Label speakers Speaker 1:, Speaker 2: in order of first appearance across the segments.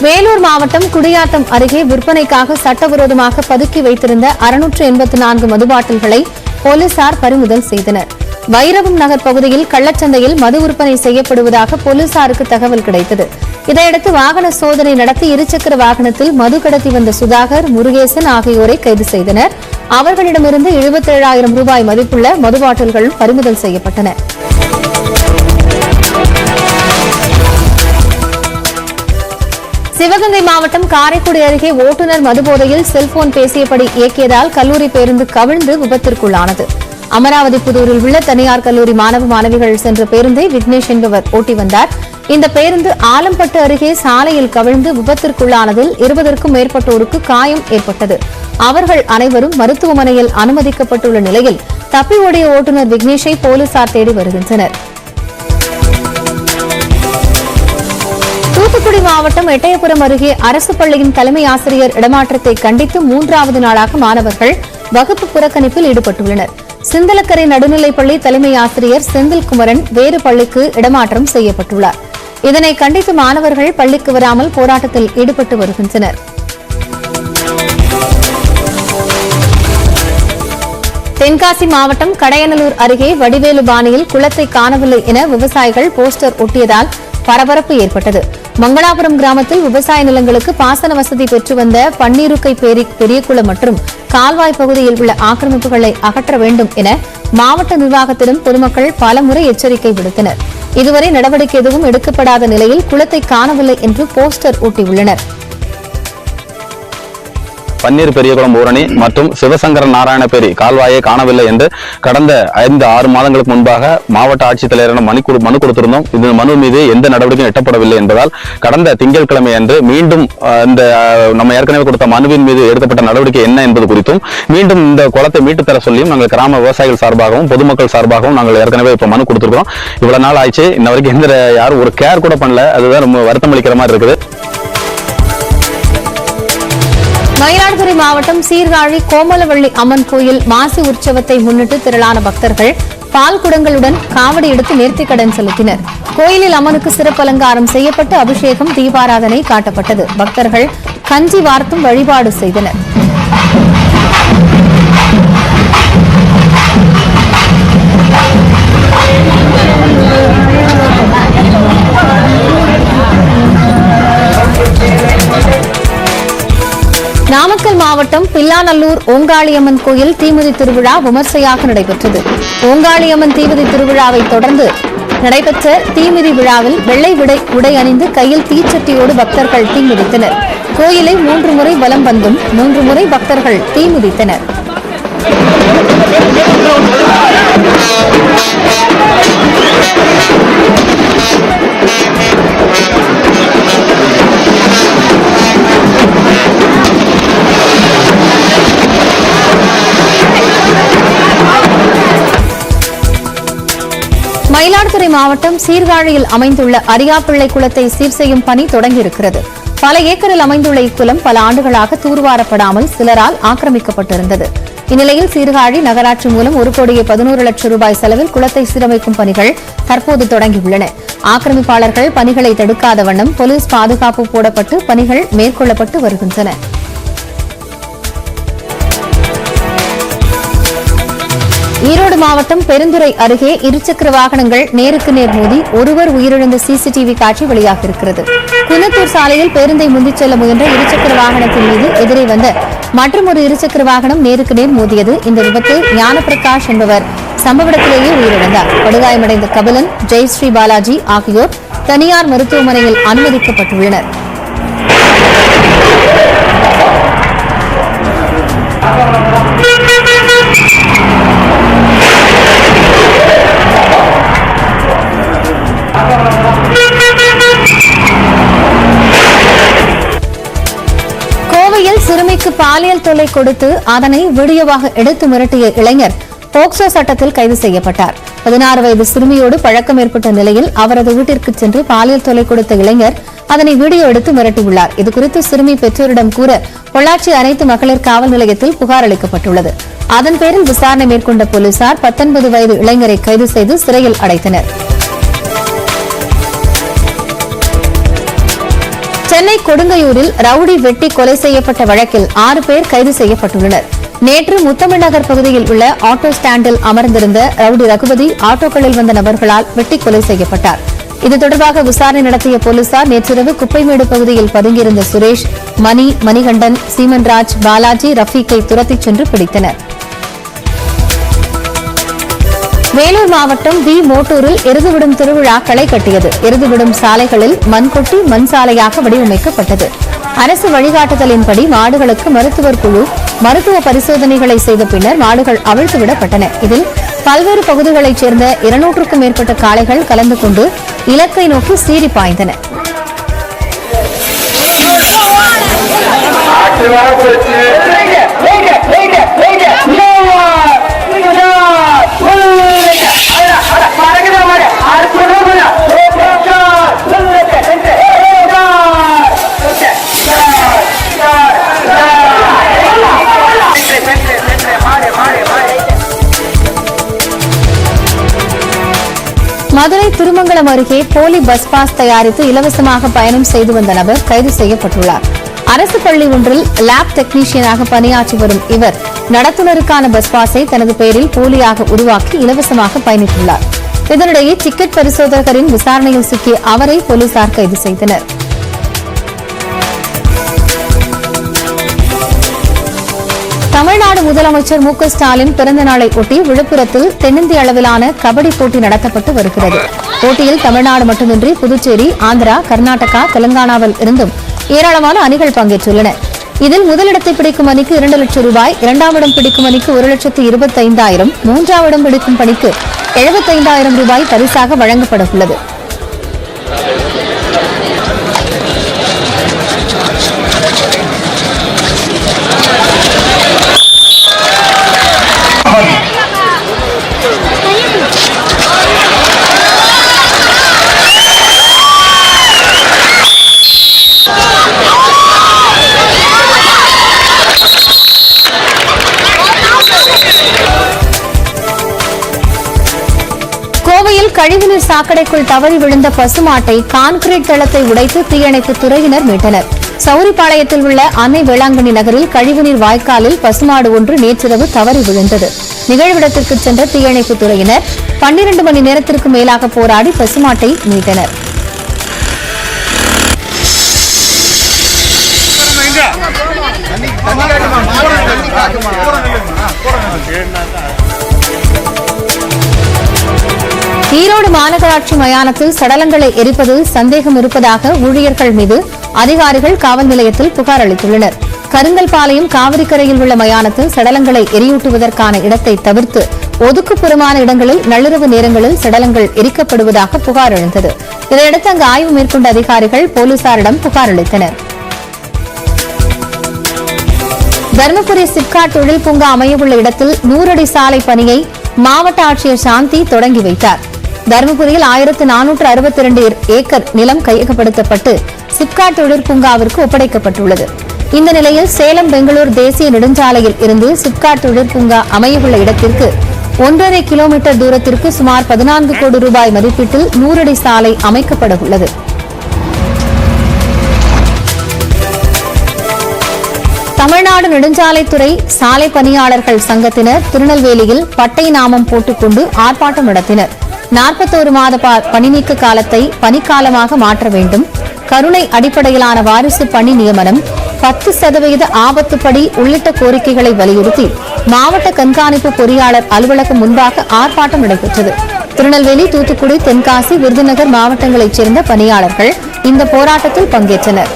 Speaker 1: வேலூர் மாவட்டம் குடியாத்தம் அருகே விற்பனைக்காக சட்டவிரோதமாக பதுக்கி வைத்திருந்த 684 மது பாட்டில்களை போலீசார் பறிமுதல் செய்தனர். வைரவம் நகர் பகுதியில் கள்ளச்சந்தையில் மது விற்பனை செய்யப்படுவதாக போலீசாருக்கு தகவல் கிடைத்தது. இதையடுத்து வாகன சோதனை நடத்தி இருசக்கர வாகனத்தில் மது கடத்தி வந்த சுதாகர், முருகேசன் ஆகியோரை கைது செய்தனர். அவர்களிடமிருந்து 77,000 ரூபாய் மதிப்புள்ள மது பாட்டில்கள் பறிமுதல் செய்யப்பட்டன. சிவகங்கை மாவட்டம் காரைக்குடி அருகே ஓட்டுநர் மதுபோதையில் செல்போன் பேசியபடி இயக்கியதால் கல்லூரி பேருந்து கவிழ்ந்து விபத்திற்குள்ளானது. அமராவதி புதூரில் உள்ள தனியார் கல்லூரி மாணவ மாணவிகள் சென்ற பேருந்தை விக்னேஷ் என்பவர் ஓட்டி வந்தார். இந்த பேருந்து ஆலம்பட்டு அருகே சாலையில் கவிழ்ந்து விபத்திற்குள்ளானதில் 20க்கும் மேற்பட்டோருக்கு காயம் ஏற்பட்டது. அவர்கள் அனைவரும் மருத்துவமனையில் அனுமதிக்கப்பட்டுள்ள நிலையில் தப்பி ஓடிய ஓட்டுநர் விக்னேஷை போலீசார் தேடி வருகின்றனர். தூத்துக்குடி மாவட்டம் எட்டயபுரம் அருகே அரசு பள்ளியின் தலைமை ஆசிரியர் இடமாற்றத்தை கண்டித்து 3வது நாளாக மாணவர்கள் வகுப்பு புறக்கணிப்பில் ஈடுபட்டுள்ளனர். சிந்தலக்கரை நடுநிலைப்பள்ளி தலைமை ஆசிரியர் செந்தில்குமரன் வேறு பள்ளிக்கு இடமாற்றம் செய்யப்பட்டுள்ளார். இதனை கண்டித்து மாணவர்கள் பள்ளிக்கு வராமல் போராட்டத்தில் ஈடுபட்டு வருகின்றனர். தென்காசி மாவட்டம் கடையநல்லூர் அருகே வடிவேலு பாணியில் குளத்தை காணவில்லை என விவசாயிகள் போஸ்டர் ஒட்டியதால் பரபரப்பு ஏற்பட்டது. மங்களாபுரம் கிராமத்தில் விவசாய நிலங்களுக்கு பாசன வசதி பெற்று வந்த பன்னீருக்கை பெரியகுளம் மற்றும் கால்வாய் பகுதியில் உள்ள ஆக்கிரமிப்புகளை அகற்ற வேண்டும் என மாவட்ட நிர்வாகத்திடம் பொதுமக்கள் பலமுறை எச்சரிக்கை விடுத்தனர். இதுவரை நடவடிக்கை எதுவும் எடுக்கப்படாத நிலையில் குளத்தை காணவில்லை என்று போஸ்டர் ஒட்டியுள்ளனர்.
Speaker 2: பன்னீர் பெரியகுளம் ஊரணி மற்றும் சிவசங்கரன் நாராயணபேரி கால்வாயை காணவில்லை என்று கடந்த 5-6 மாதங்களுக்கு முன்பாக மாவட்ட ஆட்சித்தலைவரிடம் மனு கொடுத்திருந்தோம். இந்த மனு மீது எந்த நடவடிக்கையும் எட்டப்படவில்லை என்பதால் கடந்த திங்கட்கிழமை அன்று மீண்டும் இந்த நம்ம ஏற்கனவே கொடுத்த மனுவின் மீது எடுக்கப்பட்ட நடவடிக்கை என்ன என்பது குறித்தும் மீண்டும் இந்த குளத்தை மீட்டு தர சொல்லியும் நாங்கள் கிராம விவசாயிகள் சார்பாகவும் பொதுமக்கள் சார்பாகவும் நாங்கள் ஏற்கனவே இப்ப மனு கொடுத்திருக்கிறோம். இவ்வளவு நாள் ஆயிடுச்சு, இன்ன வரைக்கும் யாரும் ஒரு கேர் கூட பண்ணல. அதுதான் ரொம்ப வருத்தம் அளிக்கிற மாதிரி இருக்குது.
Speaker 1: மயிலாடுதுறை மாவட்டம் சீர்காழி கோமலவள்ளி அம்மன் கோயில் மாசி உற்சவத்தை முன்னிட்டு திரளான பக்தர்கள் பால் குடங்களுடன் காவடி எடுத்து நேர்த்திக்கடன் செலுத்தினர். கோயிலில் அம்மனுக்கு சிறப்பு அலங்காரம் செய்யப்பட்டு அபிஷேகம், தீபாராதனை காட்டப்பட்டது. பக்தர்கள் கஞ்சி வார்த்தும் வழிபாடு செய்தனர். நாமக்கல் மாவட்டம் பில்லாநல்லூர் ஓங்காளியம்மன் கோயில் தீமிதி திருவிழா விமர்சையாக நடைபெற்றது. ஓங்காளியம்மன் தீமிதி திருவிழாவை தொடர்ந்து நடைபெற்ற தீமிதி விழாவில் வெள்ளை உடை அணிந்து கையில் தீச்சட்டியோடு பக்தர்கள் தீமிதித்தனர். கோயிலை 3 முறை வலம் வந்தும் 3 முறை பக்தர்கள் தீமிதித்தனர். மயிலாடுதுறை மாவட்டம் சீர்காழியில் அமைந்துள்ள அரியாப்பிள்ளை குளத்தை சீர் செய்யும் பணி தொடங்கியிருக்கிறது. பல ஏக்கரில் அமைந்துள்ள இக்குளம் பல ஆண்டுகளாக தூர்வாரப்படாமல் சிலரால் ஆக்கிரமிக்கப்பட்டிருந்தது. இந்நிலையில் சீர்காழி நகராட்சி மூலம் 1,11 லட்சம் ரூபாய் செலவில் குளத்தை சீரமைக்கும் பணிகள் தற்போது தொடங்கியுள்ளன. ஆக்கிரமிப்பாளர்கள் பணிகளை தடுக்காத வண்ணம் போலீஸ் பாதுகாப்பு போடப்பட்டு பணிகள் மேற்கொள்ளப்பட்டு வருகின்றன. ஈரோடு மாவட்டம் பெருந்துறை அருகே இருசக்கர வாகனங்கள் நேருக்கு நேர் மோதி ஒருவர் உயிரிழந்த சிசிடிவி காட்சி வெளியாகியிருக்கிறது. குன்னத்தூர் சாலையில் பேருந்தை முந்திச் செல்ல முயன்ற இருசக்கர வாகனத்தின் மீது எதிரே வந்த மற்றொரு இருசக்கர வாகனம் நேருக்கு நேர் மோதியது. இந்த விபத்தில் ஞானபிரகாஷ் என்பவர் சம்பவ இடத்திலேயே உயிரிழந்தார். படுகாயமடைந்த கபிலன், ஜெயஸ்ரீ பாலாஜி ஆகியோர் தனியார் மருத்துவமனையில் அனுமதிக்கப்பட்டுள்ளனர். கோவையில் சிறுமிக்கு பாலியல் தொல்லை கொடுத்து அதனை வீடியோவாக எடுத்து மிரட்டிய இளைஞர் போக்சோ சட்டத்தில் கைது செய்யப்பட்டார். 16 வயது சிறுமியோடு பழக்கம் ஏற்பட்ட நிலையில் அவரது வீட்டிற்கு சென்று பாலியல் தொல்லை கொடுத்த இளைஞர் அதனை வீடியோ எடுத்து மிரட்டியுள்ளார். இதுகுறித்து சிறுமி பெற்றோரிடம் கூற பொள்ளாச்சி அனைத்து மகளிர் காவல் நிலையத்தில் புகார் அளிக்கப்பட்டுள்ளது. அதன் பேரில் விசாரணை மேற்கொண்ட போலீசார் 19 வயது இளைஞரை கைது செய்து சிறையில் அடைத்தனர். சென்னை கொடுங்கையூரில் ரவுடி வெட்டி கொலை செய்யப்பட்ட வழக்கில் 6 பேர் கைது செய்யப்பட்டுள்ளனர். நேற்று முத்தமிழ் நகர் பகுதியில் உள்ள ஆட்டோ ஸ்டாண்டில் அமர்ந்திருந்த ரவுடி ரகுபதி ஆட்டோக்களில் வந்த நபர்களால் வெட்டி கொலை செய்யப்பட்டார். இது தொடர்பாக விசாரணை நடத்திய போலீசார் நேற்றிரவு குப்பைமேடு பகுதியில் பதுங்கியிருந்த சுரேஷ், மணி, மணிகண்டன், சீமன்ராஜ், பாலாஜி, ரஃபீக்கை துரத்திச் சென்று பிடித்தனர். வேலூர் மாவட்டம் வி மோட்டூரில் எருதுவிடும் திருவிழா களை கட்டியது. எருதுவிடும் சாலைகளில் மண் கொட்டி மண் சாலையாக வடிவமைக்கப்பட்டது. அரசு வழிகாட்டுதலின்படி மாடுகளுக்கு மருத்துவர் குழு மருத்துவ பரிசோதனைகளை செய்த பின்னர் மாடுகள் அவிழ்த்துவிடப்பட்டன. இதில் பல்வேறு பகுதிகளைச் சேர்ந்த 200க்கும் மேற்பட்ட காளைகள் கலந்து கொண்டு இலக்கை நோக்கி சீறி பாய்ந்தன. மதுரை திருமங்கலம் அருகே போலி பஸ் பாஸ் தயாரித்து இலவசமாக பயணம் செய்து வந்த நபர் கைது செய்யப்பட்டுள்ளார். அரசு பள்ளி ஒன்றில் லேப் டெக்னீஷியனாக பணியாற்றி வரும் இவர் நடத்துனருக்கான பஸ் பாஸை தனது பெயரில் போலியாக உருவாக்கி இலவசமாக பயணித்துள்ளார். இதனிடையே டிக்கெட் பரிசோதகரின் விசாரணையில் சிக்கிய அவரை போலீசார் கைது செய்தனர். தமிழ்நாடு முதலமைச்சர் மு க ஸ்டாலின் பிறந்த நாளை ஒட்டி விழுப்புரத்தில் தென்னிந்திய அளவிலான கபடி போட்டி நடத்தப்பட்டு வருகிறது. போட்டியில் தமிழ்நாடு மட்டுமின்றி புதுச்சேரி, ஆந்திரா, கர்நாடகா, தெலங்கானாவில் இருந்தும் ஏராளமான அணிகள் பங்கேற்றுள்ளன. இதில் முதலிடத்தை பிடிக்கும் அணிக்கு 2 லட்சம் ரூபாய், 2ஆம் இடம் பிடிக்கும் அணிக்கு 1,25,000, 3ஆம் இடம் பிடிக்கும் பணிக்கு 75,000 ரூபாய் பரிசாக வழங்கப்பட உள்ளது. கோவையில் கழிவுநீர் சாக்கடைக்குள் தவறி விழுந்த பசுமாட்டை கான்கிரீட் தளத்தை உடைத்து தீயணைப்பு துறையினர் மீட்டனர். சௌரிபாளையத்தில் உள்ள அன்னை வேளாங்கண்ணி நகரில் கழிவுநீர் வாய்க்காலில் பசுமாடு ஒன்று நேற்றிரவு தவறி விழுந்தது. நிகழ்விடத்திற்கு சென்ற தீயணைப்பு துறையினர் 12 மணி நேரத்திற்கு மேலாக போராடி பசுமாட்டை மீட்டனர். ஈரோடு மாநகராட்சி மயானத்தில் சடலங்களை எரிப்பதில் சந்தேகம் இருப்பதாக ஊழியர்கள் மீது அதிகாரிகள் காவல் நிலையத்தில் புகார் அளித்துள்ளனர். கருங்கல்பாளையம் காவிரிக்கரையில் உள்ள மயானத்தில் சடலங்களை எரியூட்டுவதற்கான இடத்தை தவிர்த்து ஒதுக்குப்புறமான இடங்களில் நள்ளிரவு நேரங்களில் சடலங்கள் எரிக்கப்படுவதாக புகார் எழுந்தது. இதையடுத்து அங்கு ஆய்வு மேற்கொண்ட அதிகாரிகள் போலீசாரிடம் புகார் அளித்தனர். தருமபுரி சிப்காட் தொழில் பூங்கா அமையவுள்ள இடத்தில் 100 அடி சாலை பணியை மாவட்ட ஆட்சியர் சாந்தி தொடங்கி வைத்தார். தருமபுரியில் 1462 ஏக்கர் நிலம் கையகப்படுத்தப்பட்டு சிப்காட் தொழிற்பூங்காவிற்கு ஒப்படைக்கப்பட்டுள்ளது. இந்த நிலையில் சேலம் பெங்களூர் தேசிய நெடுஞ்சாலையில் இருந்து சிப்காட் தொழிற்பூங்கா அமையவுள்ள இடத்திற்கு 1.5 கிலோமீட்டர் தூரத்திற்கு சுமார் 14 கோடி ரூபாய் மதிப்பீட்டில் 100 அடி சாலை அமைக்கப்பட உள்ளது. தமிழ்நாடு நெடுஞ்சாலைத்துறை சாலை பணியாளர்கள் சங்கத்தினர் திருநெல்வேலியில் பட்டை நாமம் போட்டுக்கொண்டு ஆர்ப்பாட்டம் நடத்தினர். 41 மாத பணிநீக்க காலத்தை பணிக்காலமாக மாற்ற வேண்டும், கருணை அடிப்படையிலான வாரிசு பணி நியமனம், 10% ஆபத்துப்படி உள்ளிட்ட கோரிக்கைகளை வலியுறுத்தி மாவட்ட கண்காணிப்பு பொறியாளர் அலுவலகம் முன்பாக ஆர்ப்பாட்டம் நடைபெற்றது. திருநெல்வேலி, தூத்துக்குடி, தென்காசி, விருதுநகர் மாவட்டங்களைச் சேர்ந்த பணியாளர்கள் இந்த போராட்டத்தில் பங்கேற்றனர்.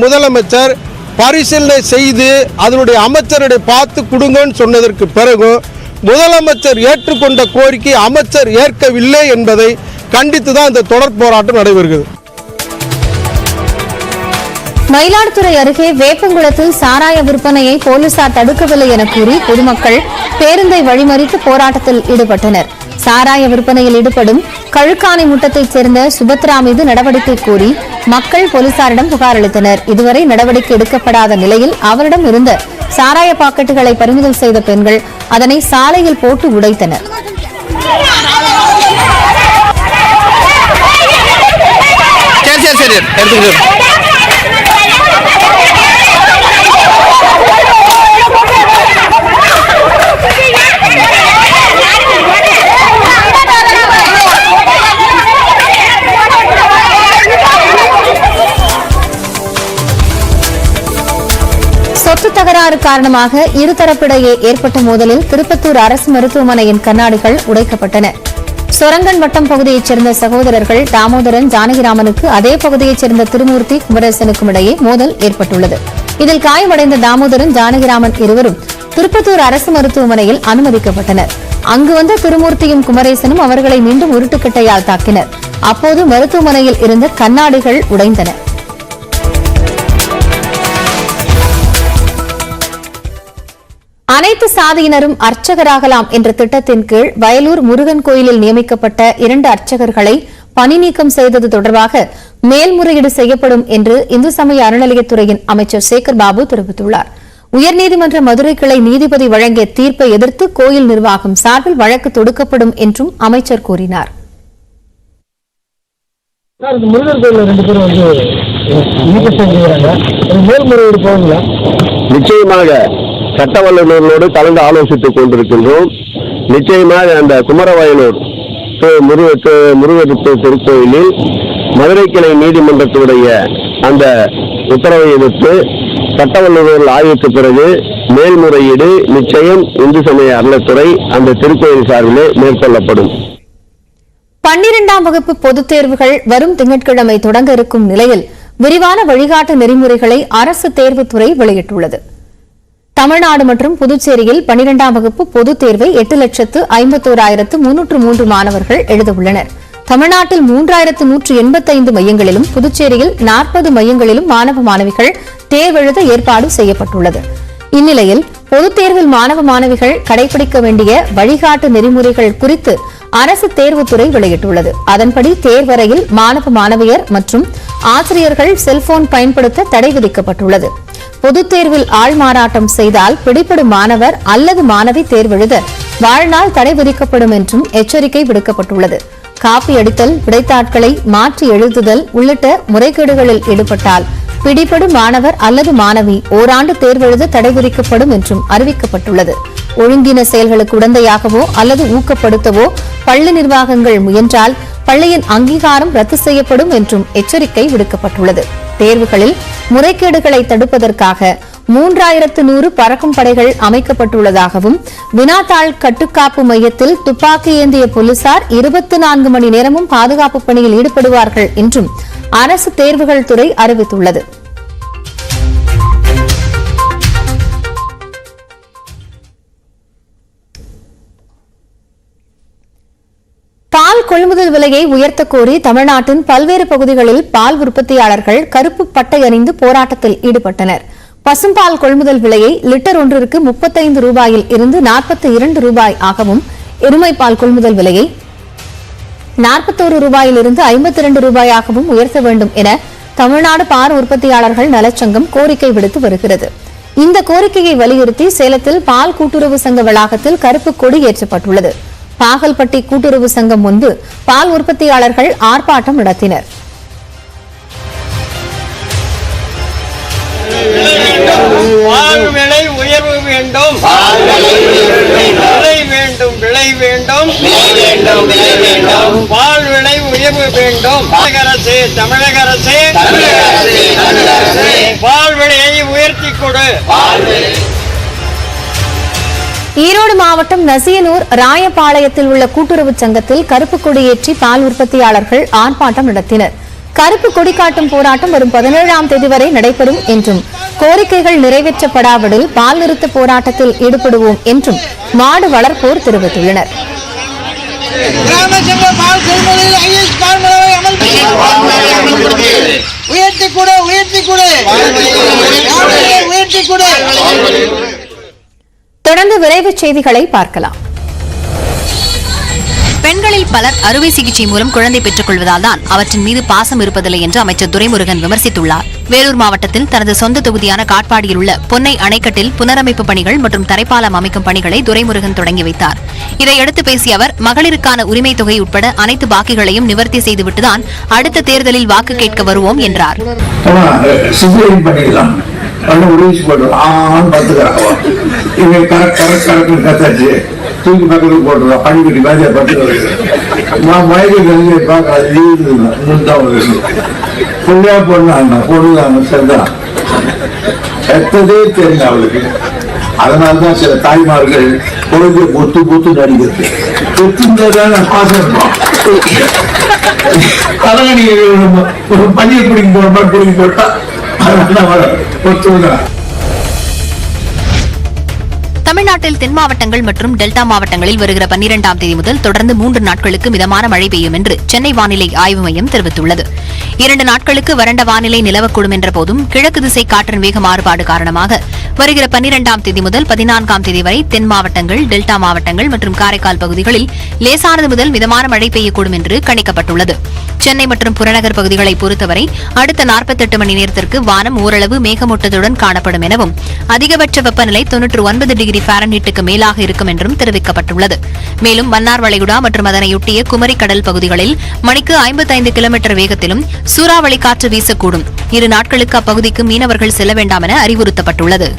Speaker 3: முதலமைச்சர் பரிசீலனை செய்து அதனுடைய அமைச்சருடைய பார்த்து கொடுங்கன்னு சொன்னதற்கு பிறகு முதலமைச்சர் ஏற்றுக்கொண்ட கோரிக்கை அமைச்சர் ஏற்கவில்லை என்பதை கண்டித்து தான் இந்த தொடர் போராட்டம் நடைபெறுகிறது.
Speaker 1: மயிலாடுதுறை அருகே வேப்பங்குளத்தில் சாராய விற்பனையை போலீசார் தடுக்கவில்லை என கூறி பொதுமக்கள் பேருந்தை வழிமறித்து போராட்டத்தில் ஈடுபட்டனர். சாராய விற்பனையில் ஈடுபடும் கழுக்கானை முட்டத்தைச் சேர்ந்த சுபத்ரா மீது நடவடிக்கை கோரி மக்கள் போலீசாரிடம் புகார் அளித்தனர். இதுவரை நடவடிக்கை எடுக்கப்படாத நிலையில் அவரிடம் இருந்த சாராய பாக்கெட்டுகளை பறிமுதல் செய்த பெண்கள் அதனை சாலையில் போட்டு உடைத்தனர். சொத்து தகராறு காரணமாக இருதரப்பிடையே ஏற்பட்ட மோதலில் திருப்பத்தூர் அரசு மருத்துவமனையின் கண்ணாடிகள் உடைக்கப்பட்டன. சொரங்கன் வட்டம் பகுதியைச் சேர்ந்த சகோதரர்கள் தாமோதரன் ஜானகிராமனுக்கு அதே பகுதியைச் சேர்ந்த திருமூர்த்தி குமரேசனுக்கும் இடையே மோதல் ஏற்பட்டுள்ளது. இதில் காயமடைந்த தாமோதரன் ஜானகிராமன் இருவரும் திருப்பத்தூர் அரசு மருத்துவமனையில் அனுமதிக்கப்பட்டனர். அங்கு வந்த திருமூர்த்தியும் குமரேசனும் அவர்களை மீண்டும் உருட்டுக்கட்டையால் தாக்கினர். அப்போது மருத்துவமனையில் இருந்த கண்ணாடிகள் உடைந்தன. அனைத்து சாதியினரும் அர்ச்சகராகலாம் என்ற திட்டத்தின் கீழ் வயலூர் முருகன் கோயிலில் நியமிக்கப்பட்ட 2 அர்ச்சகர்களை பணி நீக்கம் செய்தது தொடர்பாக மேல்முறையீடு செய்யப்படும் என்று இந்து சமய அறநிலையத்துறையின் அமைச்சர் சேகர் பாபு தெரிவித்துள்ளார். உயர்நீதிமன்ற மதுரை கிளை நீதிபதி வழங்கிய தீர்ப்பை எதிர்த்து கோயில் நிர்வாகம் சார்பில் வழக்கு தொடுக்கப்படும் என்றும் அமைச்சர் கூறினார்.
Speaker 4: நிச்சயமாக சட்ட வல்லுநர்களோடு கலந்து ஆலோசித்துக் கொண்டிருக்கின்றோம். நிச்சயமாக அந்த குமரவயலூர் முருகர் திருக்கோயிலில் மதுரை கிளை நீதிமன்றத்துடைய அந்த உத்தரவை எதிர்த்து சட்ட வல்லுநர்கள் ஆய்வுக்கு பிறகு மேல்முறையீடு நிச்சயம் இந்து சமய அறநிலையத்துறை அந்த திருக்கோயில் சார்பிலே மேற்கொள்ளப்படும்.
Speaker 1: 12ஆம் வகுப்பு பொதுத் தேர்வுகள் வரும் திங்கட்கிழமை தொடங்க இருக்கும் நிலையில் விரிவான வழிகாட்டு நெறிமுறைகளை அரசு தேர்வுத்துறை வெளியிட்டுள்ளது. தமிழ்நாடு மற்றும் புதுச்சேரியில் 12ஆம் வகுப்பு பொதுத் தேர்வை 8,51,303 மாணவர்கள் எழுதவுள்ளனர். தமிழ்நாட்டில் 3,185 மையங்களிலும் புதுச்சேரியில் 40 மையங்களிலும் மாணவ மாணவிகள் தேர்வெழுத ஏற்பாடு செய்யப்பட்டுள்ளது. இந்நிலையில் பொதுத் தேர்வில் மாணவ மாணவிகள் கடைபிடிக்க வேண்டிய வழிகாட்டு நெறிமுறைகள் குறித்து அரசு தேர்வுத்துறை வெளியிட்டுள்ளது. அதன்படி தேர்வறையில் மாணவ மாணவியர் மற்றும் ஆசிரியர்கள் செல்போன் பயன்படுத்த தடை விதிக்கப்பட்டுள்ளது. பொதுத் தேர்வில் ஆள்மாறாட்டம் செய்தால் பிடிபடும் மாணவர் அல்லது மாணவி தேர்வெழுத வாழ்நாள் தடை விதிக்கப்படும் என்றும் எச்சரிக்கை விடுக்கப்பட்டுள்ளது. காப்பி அடித்தல், விடைத்தாட்களை மாற்றி எழுதுதல் உள்ளிட்ட முறைகேடுகளில் ஈடுபட்டால் பிடிபடும் மாணவர் அல்லது மாணவி ஓராண்டு தேர்வெழுத தடை விதிக்கப்படும் என்றும் அறிவிக்கப்பட்டுள்ளது. ஒழுங்கின செயல்களுக்கு உடந்தையாகவோ அல்லது ஊக்கப்படுத்தவோ பள்ளி நிர்வாகங்கள் முயன்றால் பள்ளியின் அங்கீகாரம் ரத்து செய்யப்படும் என்றும் எச்சரிக்கை விடுக்கப்பட்டுள்ளது. தேர்வுகளில் முறைகேடுகளை தடுப்பதற்காக 3100 பறக்கும் படைகள் அமைக்கப்பட்டுள்ளதாகவும் வினாத்தாள் கட்டுக்காப்பு மையத்தில் துப்பாக்கி ஏந்திய போலீசார் 24 மணி நேரமும் பாதுகாப்பு பணியில் ஈடுபடுவார்கள் என்றும் அரசு தேர்வுகள் துறை அறிவித்துள்ளது. பால் கொள்முதல் விலையை உயர்த்தக் கோரி தமிழ்நாட்டின் பல்வேறு பகுதிகளில் பால் உற்பத்தியாளர்கள் கருப்பு பட்டை அணிந்து போராட்டத்தில் ஈடுபட்டனர். பசும்பால் கொள்முதல் விலையை லிட்டர் ஒன்றிற்கு 35 ரூபாயில் இருந்து 42 ரூபாய் ஆகவும், எருமைப்பால் கொள்முதல் விலையை 41 ரூபாயில் இருந்து 52 ரூபாயாகவும் உயர்த்த வேண்டும் என தமிழ்நாடு பால் உற்பத்தியாளர்கள் நலச்சங்கம் கோரிக்கை விடுத்து வருகிறது. இந்த கோரிக்கையை வலியுறுத்தி சேலத்தில் பால் கூட்டுறவு சங்க வளாகத்தில் கருப்பு கொடி ஏற்றப்பட்டுள்ளது. பாகல்பட்டி கூட்டுறவு சங்கம் முன்பு பால் உற்பத்தியாளர்கள் ஆர்ப்பாட்டம் நடத்தினர்.
Speaker 5: பால் விலை உயர்வு வேண்டும், விலை வேண்டும், விலை வேண்டும், பால் விலை உயர்வு வேண்டும். தமிழக அரசு பால் விலையை உயர்த்தி கொடு.
Speaker 1: ஈரோடு மாவட்டம் நசியனூர் ராயபாளையத்தில் உள்ள கூட்டுறவு சங்கத்தில் கருப்பு கொடியேற்றி பால் உற்பத்தியாளர்கள் ஆர்ப்பாட்டம் நடத்தினர். கருப்பு கொடி காட்டும் போராட்டம் வரும் 17ஆம் தேதி வரை நடைபெறும் என்றும், கோரிக்கைகள் நிறைவேற்றப்படாவிடில் பால் நிறுத்த போராட்டத்தில் ஈடுபடுவோம் என்றும் மாடு வளர்ப்போர் தெரிவித்துள்ளனர். தொடர்ந்து விரைவுச் செய்திகளை பார்க்கலாம்.
Speaker 6: பெண்களில் பலர் அறுவை சிகிச்சை மூலம் குழந்தை பெற்றுக் கொள்வதால் தான் அவற்றின் மீது பாசம் இருப்பதில்லை என்று அமைச்சர் துரைமுருகன் விமர்சித்துள்ளார். வேலூர் மாவட்டத்தில் தனது சொந்த தொகுதியான காட்பாடியில் உள்ள பொன்னை அணைக்கட்டில் புனரமைப்பு பணிகள் மற்றும் தரைப்பாலம் அமைக்கும் பணிகளை துரைமுருகன் தொடங்கி வைத்தார். இதையடுத்து பேசிய அவர், மகளிருக்கான உரிமை தொகை உட்பட அனைத்து பாக்கிகளையும் நிவர்த்தி செய்துவிட்டுதான் அடுத்த தேர்தலில் வாக்கு கேட்க வருவோம் என்றார்.
Speaker 7: தூக்கி பக்கத்துக்கு போட்டுருவோம், பணிக்கட்டி மேலே பட்டு நான் மயக்க பார்க்க பொண்ணா பொண்ணாங்க பொண்ணுதாங்க சரிதான் எத்ததே தெரியும் அவளுக்கு. அதனால்தான் சில தாய்மார்கள் குழந்தைய பொத்து பொத்து நடிக்கிறது பொத்துதான் பாசம். அதனால நீங்க ஒரு பள்ளியை குடிக்க போட்டா அதனால பொத்துதான்.
Speaker 6: தமிழ்நாட்டில் தென் மாவட்டங்கள் மற்றும் டெல்டா மாவட்டங்களில் வருகிற 12ஆம் தேதி முதல் தொடர்ந்து 3 நாட்களுக்கு மிதமான மழை பெய்யும் என்று சென்னை வானிலை ஆய்வு மையம் தெரிவித்துள்ளது. 2 நாட்களுக்கு வறண்ட வானிலை நிலவக்கூடும் என்ற போதும் கிழக்கு திசை காற்றின் வேக மாறுபாடு காரணமாக வருகிற 12ஆம் தேதி முதல் 14ஆம் தேதி வரை தென் மாவட்டங்கள், டெல்டா மாவட்டங்கள் மற்றும் காரைக்கால் பகுதிகளில் லேசானது முதல் மிதமான மழை பெய்யக்கூடும் என்று கணிக்கப்பட்டுள்ளது. சென்னை மற்றும் புறநகர் பகுதிகளை பொறுத்தவரை அடுத்த 48 மணி நேரத்திற்கு வானம் ஓரளவு மேகமூட்டத்துடன் காணப்படும் எனவும் அதிகபட்ச வெப்பநிலை 99 டிகிரி ஃபாரன்ஹீட்டுக்கு மேலாக இருக்கும் என்றும் தெரிவிக்கப்பட்டுள்ளது. மேலும் மன்னார் வளைகுடா மற்றும் அதனையொட்டிய குமரி கடல் பகுதிகளில் மணிக்கு 55 கிலோமீட்டர் வேகத்திலும் சூறாவளி காற்று வீசக்கூடும். 2 நாட்களுக்கு அப்பகுதிக்கு மீனவர்கள் செல்ல வேண்டாம் என அறிவுறுத்தப்பட்டுள்ளது.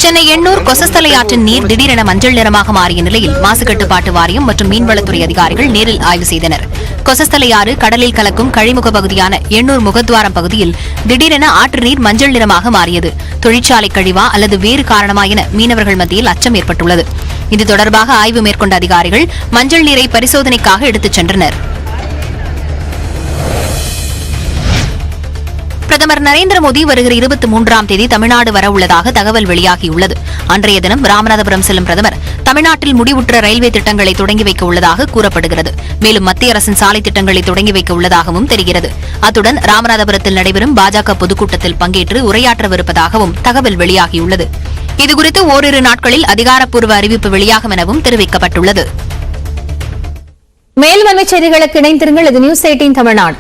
Speaker 6: சென்னை எண்ணூர் கொசஸ்தலை ஆற்றின் நீர் திடீரென மஞ்சள் நிறமாக மாறிய நிலையில் மாசு கட்டுப்பாட்டு வாரியம் மற்றும் மீன்வளத்துறை அதிகாரிகள் நேரில் ஆய்வு செய்தனர். கொசஸ்தலை ஆறு கடலில் கலக்கும் கழிமுக பகுதியான எண்ணூர் முகத்வாரம் பகுதியில் திடீரென ஆற்று நீர் மஞ்சள் நிறமாக மாறியது. தொழிற்சாலை கழிவா அல்லது வேறு காரணமா என மீனவர்கள் மத்தியில் அச்சம் ஏற்பட்டுள்ளது. இது தொடர்பாக ஆய்வு மேற்கொண்ட அதிகாரிகள் மஞ்சள் நீரை பரிசோதனைக்காக எடுத்துச் சென்றனர். பிரதமர் நரேந்திர மோடி வருகிற 23ஆம் தேதி தமிழ்நாடு வரவுள்ளதாக தகவல் வெளியாகியுள்ளது. அன்றைய தினம் ராமநாதபுரம் செல்லும் பிரதமர் தமிழ்நாட்டில் முடிவுற்ற ரயில்வே திட்டங்களை தொடங்கி வைக்க உள்ளதாக கூறப்படுகிறது. மேலும் மத்திய அரசின் சாலை திட்டங்களை தொடங்கி வைக்க உள்ளதாகவும் தெரிகிறது. அத்துடன் ராமநாதபுரத்தில் நடைபெறும் பாஜக பொதுக்கூட்டத்தில் பங்கேற்று உரையாற்றவிருப்பதாகவும் தகவல் வெளியாகியுள்ளது. இதுகுறித்து ஓரிரு நாட்களில் அதிகாரப்பூர்வ அறிவிப்பு வெளியாகும் எனவும் தெரிவிக்கப்பட்டுள்ளது.
Speaker 1: மேலும் செய்திகளுக்கு இணைந்திருங்கள். இது நியூஸ் 18 தமிழ்நாடு.